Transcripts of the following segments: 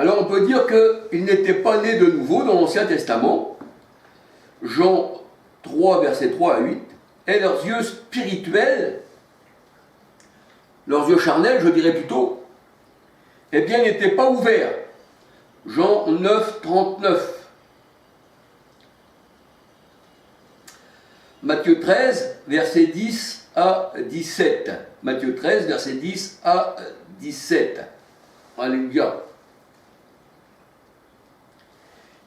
Alors on peut dire qu'ils n'étaient pas nés de nouveau dans l'Ancien Testament. Jean 3, versets 3 à 8. Et leurs yeux spirituels, leurs yeux charnels, je dirais plutôt, eh bien n'étaient pas ouverts. Jean 9, 39. Matthieu 13, versets 10 à 17. Matthieu 13, versets 10 à 17. Alléluia.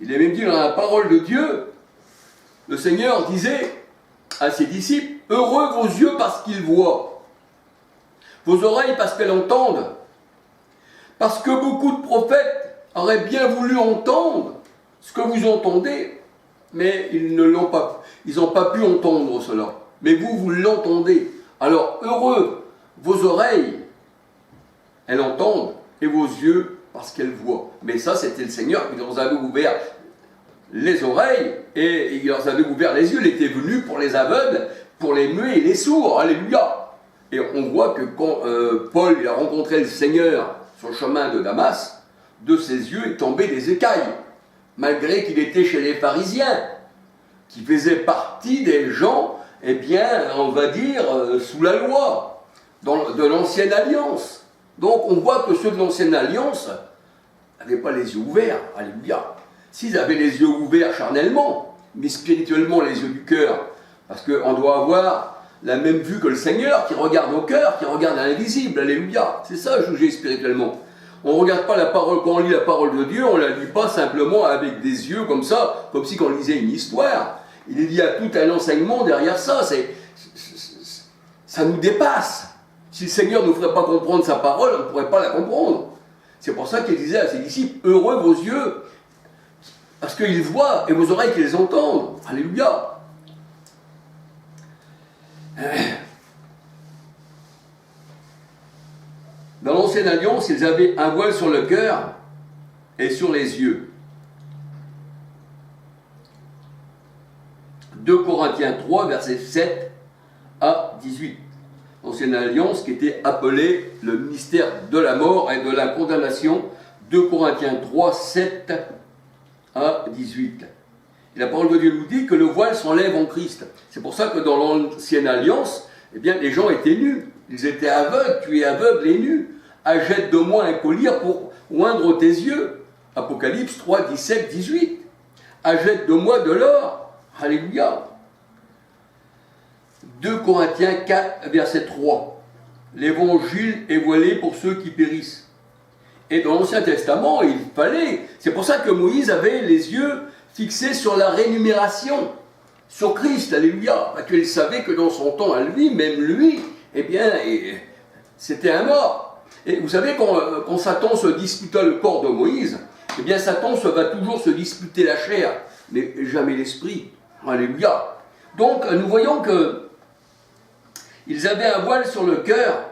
Il est même dit dans la parole de Dieu, le Seigneur disait à ses disciples, « Heureux vos yeux parce qu'ils voient, vos oreilles parce qu'elles entendent, parce que beaucoup de prophètes auraient bien voulu entendre ce que vous entendez, mais ils n'ont pas pu entendre cela. Mais vous, vous l'entendez. Alors, heureux vos oreilles, elles entendent, et vos yeux, parce qu'elles voient. » Mais ça, c'était le Seigneur qui leur avait ouvert les oreilles, et il leur avait ouvert les yeux. Il était venu pour les aveugles, pour les muets et les sourds. Alléluia. Et on voit que quand Paul il a rencontré le Seigneur sur le chemin de Damas, de ses yeux est tombé des écailles, malgré qu'il était chez les pharisiens, qui faisaient partie des gens, eh bien, on va dire, sous la loi, de l'ancienne alliance. Donc on voit que ceux de l'ancienne alliance n'avaient pas les yeux ouverts, alléluia. S'ils avaient les yeux ouverts charnellement, mais spirituellement les yeux du cœur, parce qu'on doit avoir la même vue que le Seigneur, qui regarde au cœur, qui regarde à l'invisible, alléluia. C'est ça, juger spirituellement. On ne regarde pas la parole, quand on lit la parole de Dieu, on ne la lit pas simplement avec des yeux comme ça, comme si on lisait une histoire. Il y a tout un enseignement derrière ça, ça nous dépasse. Si le Seigneur ne nous ferait pas comprendre sa parole, on ne pourrait pas la comprendre. C'est pour ça qu'il disait à ses disciples, « Heureux vos yeux, parce qu'ils voient, et vos oreilles qui les entendent. » Alléluia. Dans l'Ancienne Alliance, ils avaient un voile sur le cœur et sur les yeux. 2 Corinthiens 3, versets 7 à 18. L'Ancienne Alliance qui était appelée le mystère de la mort et de la condamnation. 2 Corinthiens 3, 7 à 18. Et la parole de Dieu nous dit que le voile s'enlève en Christ. C'est pour ça que dans l'Ancienne Alliance, eh bien, les gens étaient nus. Ils étaient aveugles, tu es aveugle et nu. Achète de moi un collier pour oindre tes yeux. Apocalypse 3, 17, 18. Achète de moi de l'or. Alléluia. 2 Corinthiens 4, verset 3. L'évangile est voilé pour ceux qui périssent. Et dans l'Ancien Testament, il fallait. C'est pour ça que Moïse avait les yeux fixés sur la rémunération, sur Christ. Alléluia. Parce qu'il savait que dans son temps à lui, même lui, eh bien, c'était un mort. Et vous savez, quand Satan se disputa le corps de Moïse, eh bien, Satan va toujours se disputer la chair, mais jamais l'esprit. Alléluia. Donc, nous voyons que ils avaient un voile sur le cœur,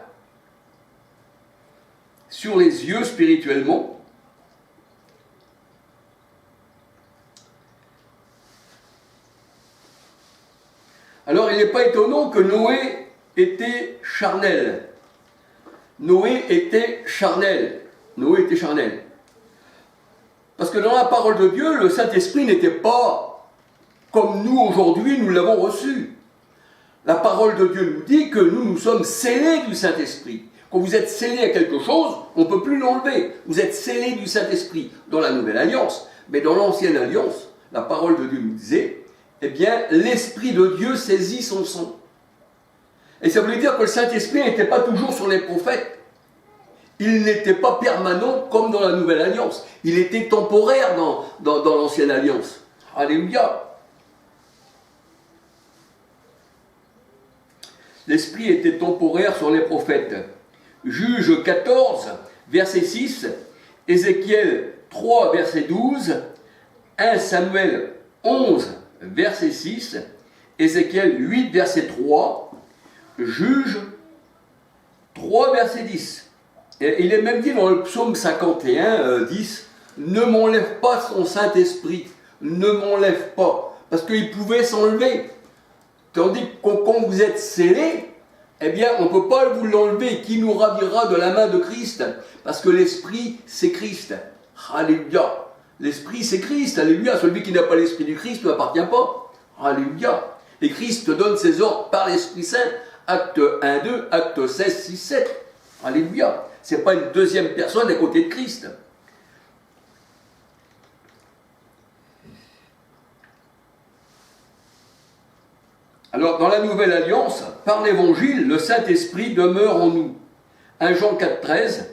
sur les yeux spirituellement. Alors, il n'est pas étonnant que Noé était charnel. Noé était charnel. Noé était charnel. Parce que dans la parole de Dieu, le Saint-Esprit n'était pas comme nous aujourd'hui, nous l'avons reçu. La parole de Dieu nous dit que nous sommes scellés du Saint-Esprit. Quand vous êtes scellés à quelque chose, on ne peut plus l'enlever. Vous êtes scellés du Saint-Esprit dans la Nouvelle Alliance. Mais dans l'Ancienne Alliance, la parole de Dieu nous disait, eh bien, l'Esprit de Dieu saisit son sang. Et ça voulait dire que le Saint-Esprit n'était pas toujours sur les prophètes. Il n'était pas permanent comme dans la Nouvelle Alliance. Il était temporaire dans l'Ancienne Alliance. Alléluia. L'Esprit était temporaire sur les prophètes. Juge 14, verset 6, Ézéchiel 3, verset 12, 1 Samuel 11, verset 6, Ézéchiel 8, verset 3, Juge 3, verset 10. Et il est même dit dans le psaume 51, 10, « Ne m'enlève pas son Saint-Esprit, ne m'enlève pas. » Parce qu'il pouvait s'enlever. Tandis que quand vous êtes scellés, eh bien, on ne peut pas vous l'enlever. Qui nous ravira de la main de Christ? Parce que l'Esprit, c'est Christ. Alléluia. L'esprit, c'est Christ. Alléluia. Celui qui n'a pas l'esprit du Christ ne m'appartient pas. Alléluia. Et Christ donne ses ordres par l'Esprit Saint. Acte 1, 2, acte 16, 6, 7. Alléluia. Ce n'est pas une deuxième personne à côté de Christ. Alors, dans la Nouvelle Alliance, par l'Évangile, le Saint-Esprit demeure en nous. 1 Jean 4, 13.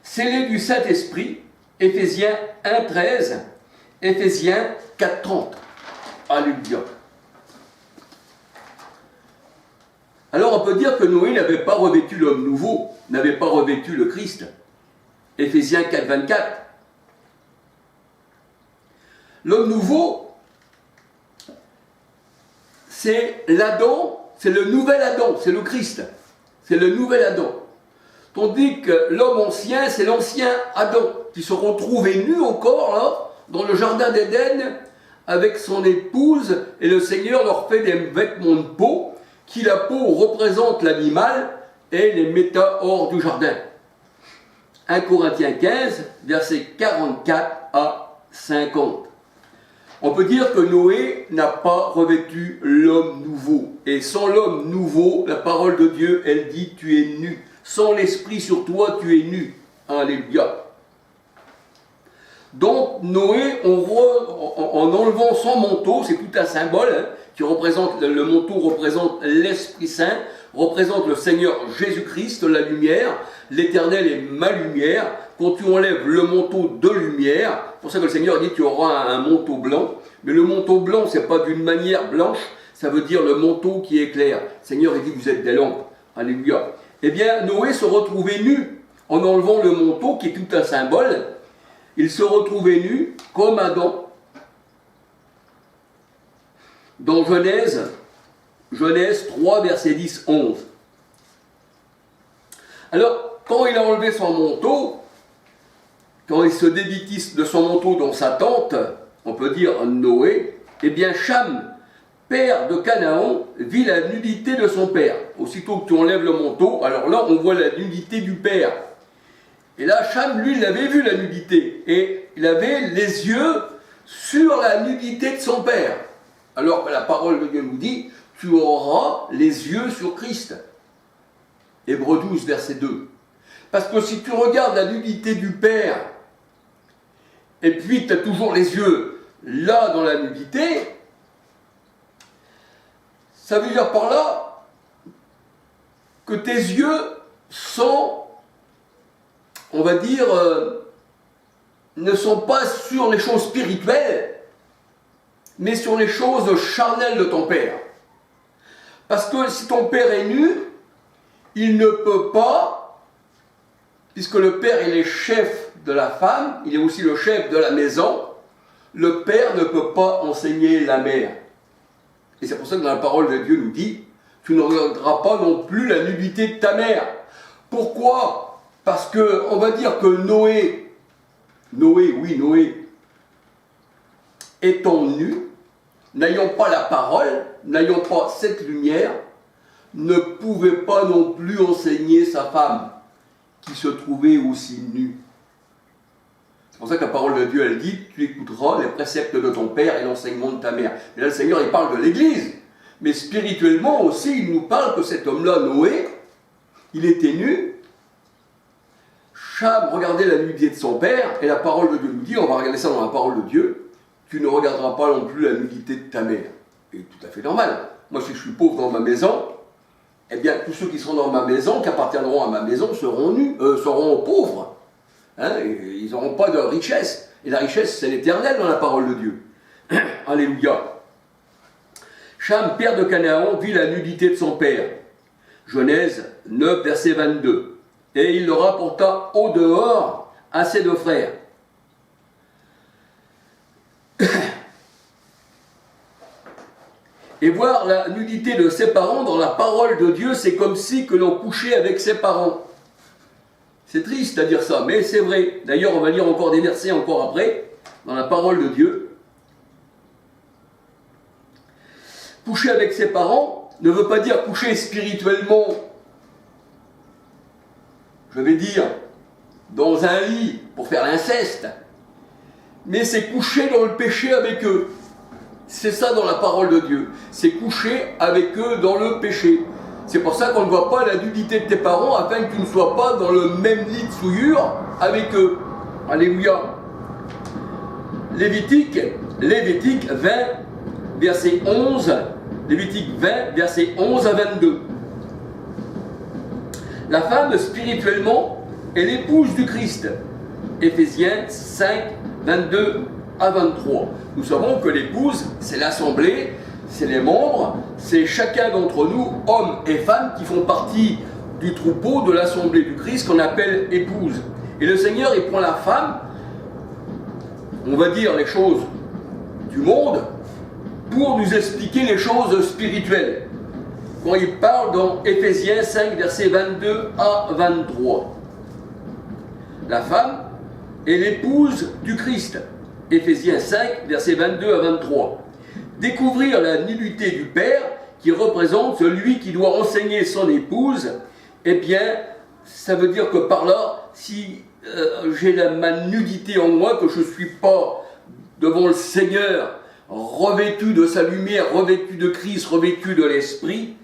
Scellé du Saint-Esprit, Éphésiens 1, 13, Éphésiens 4, 30. Alléluia. Alors on peut dire que Noé n'avait pas revêtu l'homme nouveau, n'avait pas revêtu le Christ. Éphésiens 4, 24. L'homme nouveau, c'est l'Adam, c'est le nouvel Adam, c'est le Christ. C'est le nouvel Adam. Tandis que l'homme ancien, c'est l'ancien Adam, qui se retrouvait nu encore, là, dans le jardin d'Éden, avec son épouse, et le Seigneur leur fait des vêtements de peau, qui la peau représente l'animal, et les metta hors du jardin. 1 Corinthiens 15, versets 44 à 50. On peut dire que Noé n'a pas revêtu l'homme nouveau. Et sans l'homme nouveau, la parole de Dieu, elle dit « tu es nu ». Sans l'esprit sur toi, tu es nu. Alléluia. Donc Noé, en enlevant son manteau, c'est tout un symbole, hein, qui représente, le manteau représente l'Esprit Saint, représente le Seigneur Jésus-Christ, la lumière, l'Éternel est ma lumière. Quand tu enlèves le manteau de lumière, c'est pour ça que le Seigneur dit tu auras un manteau blanc, mais le manteau blanc, c'est pas d'une manière blanche, ça veut dire le manteau qui éclaire. Le Seigneur il dit vous êtes des lampes. Alléluia. Eh bien, Noé se retrouvait nu en enlevant le manteau, qui est tout un symbole. Il se retrouvait nu comme Adam. Dans Genèse 3, versets 10, 11. Alors, quand il a enlevé son manteau, quand il se dévêtit de son manteau dans sa tente, on peut dire Noé, eh bien Cham, père de Canaan, vit la nudité de son père. Aussitôt que tu enlèves le manteau, alors là, on voit la nudité du père. Et là, Cham, lui, il avait vu la nudité. Et il avait les yeux sur la nudité de son père. Alors que la parole de Dieu nous dit, tu auras les yeux sur Christ. Hébreux 12, verset 2. Parce que si tu regardes la nudité du père, et puis tu as toujours les yeux là dans la nudité, ça veut dire par là que tes yeux sont, on va dire, ne sont pas sur les choses spirituelles, mais sur les choses charnelles de ton père. Parce que si ton père est nu, il ne peut pas, puisque le père il est chef de la femme, il est aussi le chef de la maison, le père ne peut pas enseigner la mère. Et c'est pour ça que dans la parole de Dieu nous dit, tu ne regarderas pas non plus la nudité de ta mère. Pourquoi? Parce que, on va dire que Noé, étant nu, n'ayant pas la parole, n'ayant pas cette lumière, ne pouvait pas non plus enseigner sa femme, qui se trouvait aussi nue. C'est pour ça que la parole de Dieu, elle dit, tu écouteras les préceptes de ton père et l'enseignement de ta mère. Et là, le Seigneur, il parle de l'Église. Mais spirituellement aussi, il nous parle que cet homme-là, Noé, il était nu. Cham regardait la nudité de son père, et la parole de Dieu nous dit, on va regarder ça dans la parole de Dieu, tu ne regarderas pas non plus la nudité de ta mère. Et tout à fait normal. Moi, si je suis pauvre dans ma maison, eh bien, tous ceux qui seront dans ma maison, qui appartiendront à ma maison, seront nus, seront pauvres. Hein, et ils n'auront pas de richesse. Et la richesse, c'est l'éternel dans la parole de Dieu. Alléluia. Cham, père de Canaan, vit la nudité de son père. Genèse 9, verset 22. Et il le rapporta au dehors à ses deux frères. Et voir la nudité de ses parents dans la parole de Dieu, c'est comme si que l'on couchait avec ses parents. C'est triste à dire ça, mais c'est vrai. D'ailleurs, on va lire encore des versets encore après, dans la parole de Dieu. Coucher avec ses parents ne veut pas dire coucher spirituellement. Je vais dire, dans un lit pour faire l'inceste, mais c'est coucher dans le péché avec eux. C'est ça dans la parole de Dieu, c'est coucher avec eux dans le péché. C'est pour ça qu'on ne voit pas la nudité de tes parents afin que tu ne sois pas dans le même lit de souillure avec eux. Alléluia. Lévitique 20, verset 11, Lévitique 20, verset 11 à 22. La femme, spirituellement, est l'épouse du Christ. Éphésiens 5, 22 à 23. Nous savons que l'épouse, c'est l'assemblée, c'est les membres, c'est chacun d'entre nous, hommes et femmes, qui font partie du troupeau de l'assemblée du Christ qu'on appelle épouse. Et le Seigneur, il prend la femme, on va dire les choses du monde, pour nous expliquer les choses spirituelles. Quand il parle dans Éphésiens 5, versets 22 à 23. La femme est l'épouse du Christ. Éphésiens 5, versets 22 à 23. Découvrir la nullité du Père, qui représente celui qui doit enseigner son épouse, eh bien, ça veut dire que par là, si j'ai ma nudité en moi, que je ne suis pas devant le Seigneur, revêtu de sa lumière, revêtu de Christ, revêtu de l'Esprit,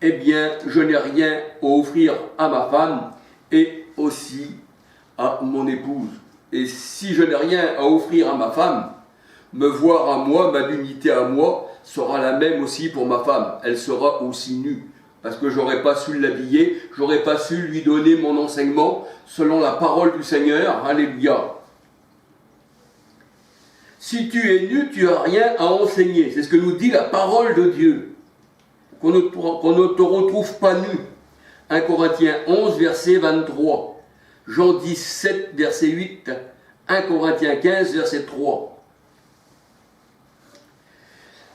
eh bien, je n'ai rien à offrir à ma femme et aussi à mon épouse. Et si je n'ai rien à offrir à ma femme, me voir à moi, ma nudité à moi, sera la même aussi pour ma femme. Elle sera aussi nue. Parce que je n'aurais pas su l'habiller, je n'aurais pas su lui donner mon enseignement selon la parole du Seigneur. Alléluia. Si tu es nu, tu n'as rien à enseigner. C'est ce que nous dit la parole de Dieu. Qu'on ne te retrouve pas nu. 1 Corinthiens 11, verset 23. Jean 17, verset 8. 1 Corinthiens 15, verset 3.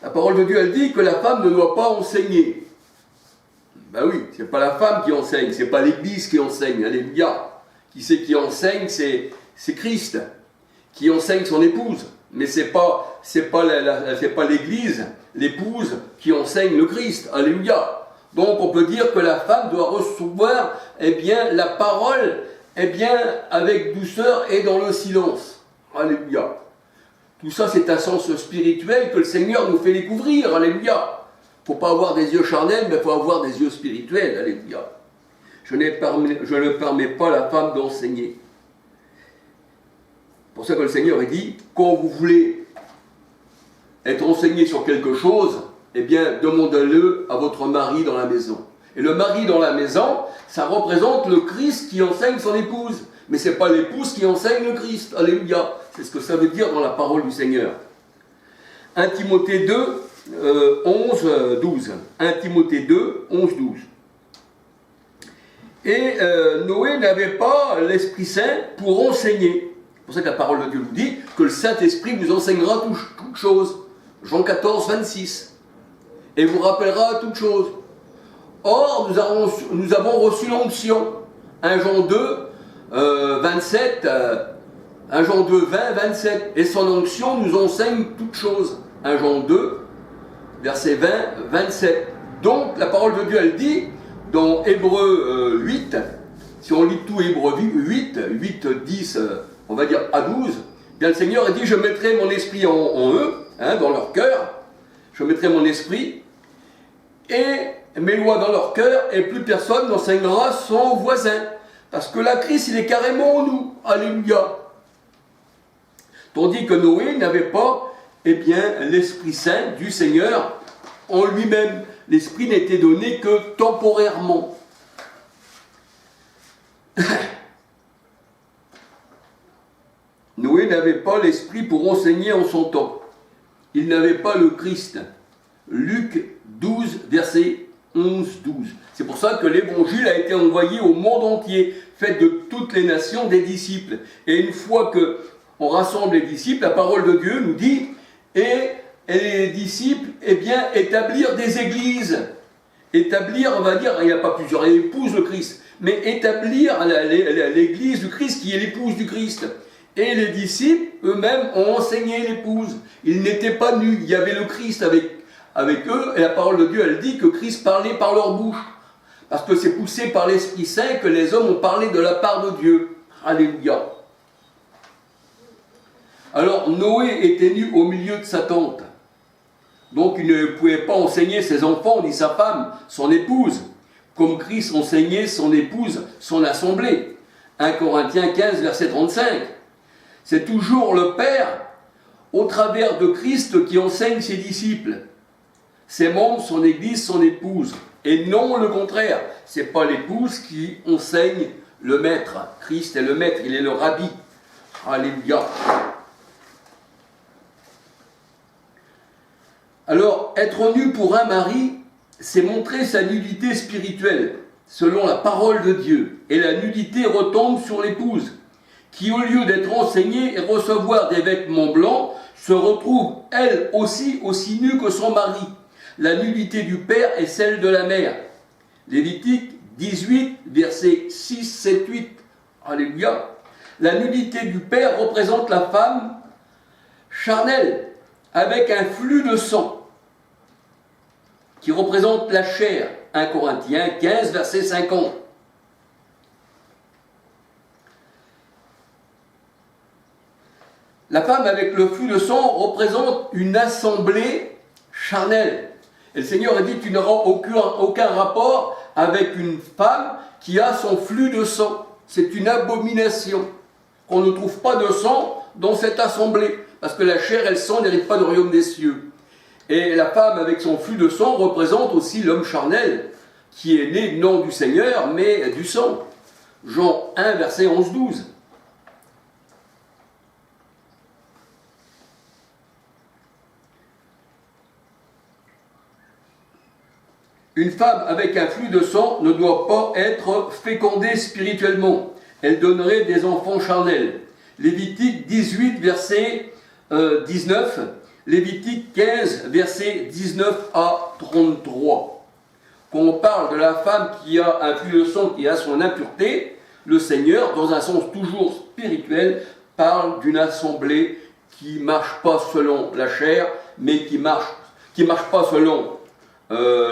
La parole de Dieu, elle dit que la femme ne doit pas enseigner. Ben oui, c'est pas la femme qui enseigne, c'est pas l'Église qui enseigne. Alléluia. Qui c'est qui enseigne? C'est Christ qui enseigne son épouse. Mais c'est pas l'Église, l'épouse qui enseigne le Christ. Alléluia. Donc on peut dire que la femme doit recevoir, eh bien, la parole, eh bien, avec douceur et dans le silence. Alléluia. Tout ça, c'est un sens spirituel que le Seigneur nous fait découvrir. Alléluia. Il ne faut pas avoir des yeux charnels, mais il faut avoir des yeux spirituels. Alléluia. Je ne permets pas à la femme d'enseigner. C'est pour ça que le Seigneur dit, quand vous voulez être enseigné sur quelque chose, eh bien, demandez-le à votre mari dans la maison. Et le mari dans la maison, ça représente le Christ qui enseigne son épouse. Mais ce n'est pas l'épouse qui enseigne le Christ. Alléluia. C'est ce que ça veut dire dans la parole du Seigneur. 1 Timothée 2, 11, 12. 1 Timothée 2, 11, 12. Et Noé n'avait pas l'Esprit Saint pour enseigner. C'est pour ça que la parole de Dieu nous dit que le Saint-Esprit vous enseignera toutes choses. Jean 14, 26. Et vous rappellera toutes choses. Or, nous avons reçu l'onction. 1 Jean 2, 27, 1 Jean 2, 20, 27. Et son onction nous enseigne toutes choses. 1 Jean 2, verset 20, 27. Donc, la parole de Dieu, elle dit, dans Hébreux 8, si on lit tout Hébreux 8, 10, on va dire à 12, bien le Seigneur a dit, je mettrai mon esprit en eux, dans leur cœur, je mettrai mon esprit, et mes lois dans leur cœur, et plus personne n'enseignera son voisin. Parce que la Christ, il est carrément en nous. Alléluia. Tandis que Noé n'avait pas, eh bien, l'Esprit Saint du Seigneur en lui-même. L'Esprit n'était donné que temporairement. Noé n'avait pas l'Esprit pour enseigner en son temps. Il n'avait pas le Christ. Luc 12, verset 11, 12. C'est pour ça que l'évangile a été envoyé au monde entier, fait de toutes les nations des disciples. Et une fois qu'on rassemble les disciples, la parole de Dieu nous dit, et les disciples, eh bien, établir des églises. Établir, on va dire, il n'y a pas plusieurs épouses le Christ, mais établir l'église du Christ qui est l'épouse du Christ. Et les disciples, eux-mêmes, ont enseigné l'épouse. Ils n'étaient pas nus, il y avait le Christ avec eux, et la parole de Dieu, elle dit que Christ parlait par leur bouche. Parce que c'est poussé par l'Esprit Saint que les hommes ont parlé de la part de Dieu. Alléluia. Alors Noé était nu au milieu de sa tente. Donc il ne pouvait pas enseigner ses enfants, ni sa femme, son épouse, comme Christ enseignait son épouse, son assemblée. 1 Corinthiens 15, verset 35. C'est toujours le Père, au travers de Christ, qui enseigne ses disciples. Ses membres, son Église, son épouse. Et non le contraire. Ce n'est pas l'épouse qui enseigne le maître. Christ est le maître, il est le rabbi. Alléluia. Alors, être nu pour un mari, c'est montrer sa nudité spirituelle, selon la parole de Dieu. Et la nudité retombe sur l'épouse, qui au lieu d'être enseignée et recevoir des vêtements blancs, se retrouve elle aussi nue que son mari. La nudité du père est celle de la mère. Lévitique 18, versets 6, 7, 8. Alléluia. La nudité du père représente la femme charnelle, avec un flux de sang, qui représente la chair. 1 Corinthiens 15, verset 50. La femme avec le flux de sang représente une assemblée charnelle. Et le Seigneur a dit, tu n'auras aucun rapport avec une femme qui a son flux de sang. C'est une abomination. On ne trouve pas de sang dans cette assemblée, parce que la chair et le sang n'héritent pas du royaume des cieux. Et la femme avec son flux de sang représente aussi l'homme charnel, qui est né non du Seigneur, mais du sang. Jean 1, verset 11-12. Une femme avec un flux de sang ne doit pas être fécondée spirituellement. Elle donnerait des enfants charnels. Lévitique 18, verset 19. Lévitique 15, verset 19 à 33. Quand on parle de la femme qui a un flux de sang, qui a son impureté, le Seigneur, dans un sens toujours spirituel, parle d'une assemblée qui ne marche pas selon la chair, mais qui marche pas selon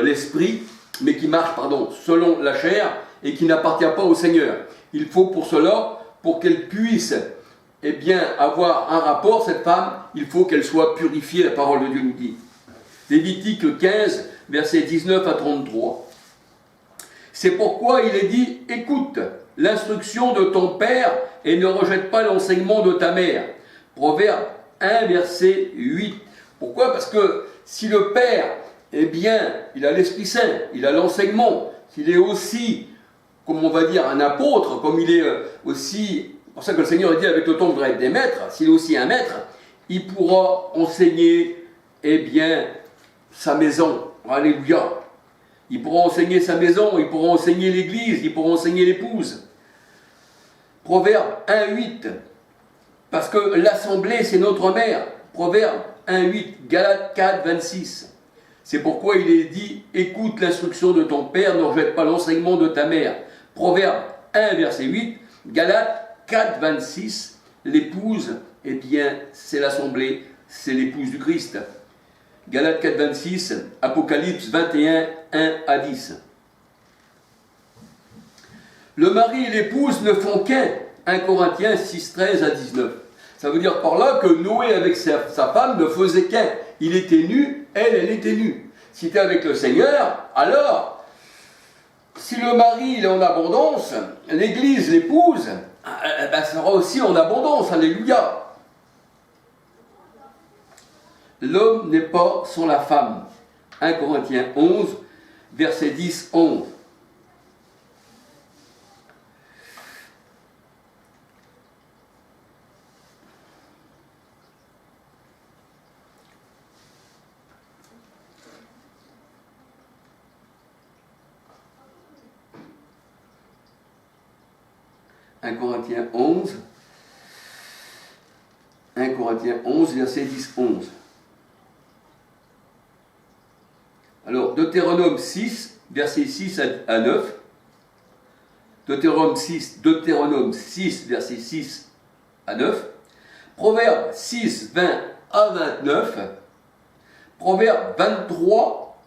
l'esprit, mais qui marche, selon la chair, et qui n'appartient pas au Seigneur. Il faut pour cela, pour qu'elle puisse avoir un rapport, cette femme, il faut qu'elle soit purifiée, la parole de Dieu nous dit. Lévitique 15, versets 19 à 33. C'est pourquoi il est dit, écoute l'instruction de ton père et ne rejette pas l'enseignement de ta mère. Proverbe 1, verset 8. Pourquoi? Parce que si le père, il a l'Esprit Saint, il a l'enseignement, qu'il est aussi, comme on va dire, un apôtre, comme il est aussi... C'est pour ça que le Seigneur a dit avec le temps, vous devrez être des maîtres. S'il est aussi un maître, il pourra enseigner, sa maison. Alléluia. Il pourra enseigner sa maison, il pourra enseigner l'église, il pourra enseigner l'épouse. Proverbe 1,8. Parce que l'assemblée, c'est notre mère. Proverbe 1,8. Galates 4, 26. C'est pourquoi il est dit, écoute l'instruction de ton père, ne rejette pas l'enseignement de ta mère. Proverbe 1, verset 8. Galates 4, 26, l'épouse, c'est l'assemblée, c'est l'épouse du Christ. Galates 4, 26, Apocalypse 21, 1 à 10. Le mari et l'épouse ne font qu'un. 1 Corinthiens 6, 13 à 19. Ça veut dire par là que Noé avec sa femme ne faisait qu'un. Il était nu, elle était nue. Si tu es avec le Seigneur, alors, si le mari il est en abondance, l'église, l'épouse, sera aussi en abondance, alléluia. L'homme n'est pas sans la femme. 1 Corinthiens 11, verset 10, 11. « 1 Corinthiens 11, verset 10, 11. Alors, Deutéronome 6, verset 6 à 9. Deutéronome 6, verset 6 à 9. Proverbe 6, 20 à 29. Proverbe 23,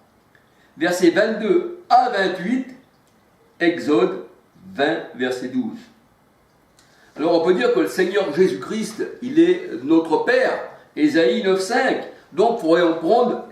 verset 22 à 28. Exode 20, verset 12. Alors on peut dire que le Seigneur Jésus-Christ, il est notre Père, Ésaïe 9,5. Donc pourrait-on prendre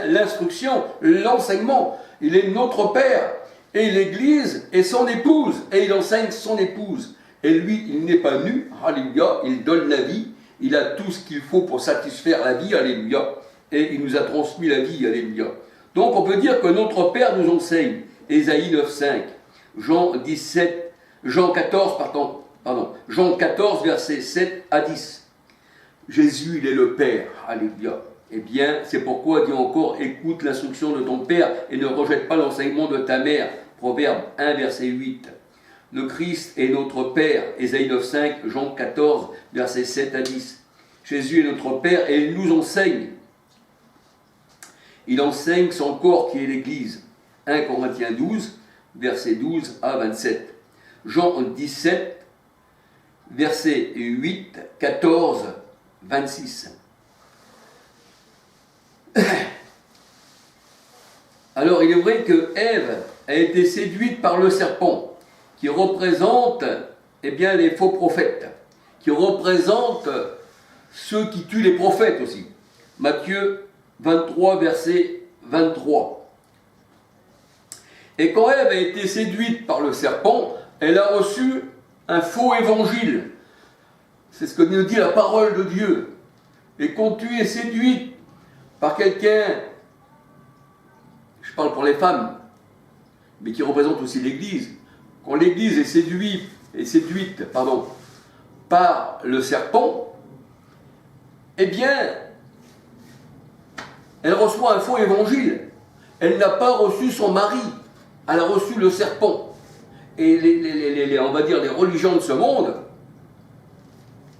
l'instruction, l'enseignement. Il est notre Père, et l'Église est son épouse, et il enseigne son épouse. Et lui, il n'est pas nu, alléluia, il donne la vie, il a tout ce qu'il faut pour satisfaire la vie, alléluia, et il nous a transmis la vie, alléluia. Donc on peut dire que notre Père nous enseigne, Ésaïe 9,5, Jean 14, versets 7 à 10. Jésus, il est le Père, alléluia. Eh bien, c'est pourquoi, dit encore, écoute l'instruction de ton Père et ne rejette pas l'enseignement de ta mère. Proverbe 1, verset 8. Le Christ est notre Père, Ésaïe 9,5, Jean 14, versets 7 à 10. Jésus est notre Père et il nous enseigne. Il enseigne son corps qui est l'Église. 1 Corinthiens 12, versets 12 à 27. Jean 17, versets 8, 14, 26. Alors il est vrai que Ève a été séduite par le serpent, qui représente les faux prophètes, qui représente ceux qui tuent les prophètes aussi. Matthieu 23, verset 23. Et quand Ève a été séduite par le serpent, elle a reçu un faux évangile. C'est ce que nous dit la parole de Dieu. Et quand tu es séduite par quelqu'un, je parle pour les femmes, mais qui représente aussi l'Église, quand l'Église est séduite par le serpent, elle reçoit un faux évangile. Elle n'a pas reçu son mari, elle a reçu le serpent. Et on va dire les religions de ce monde,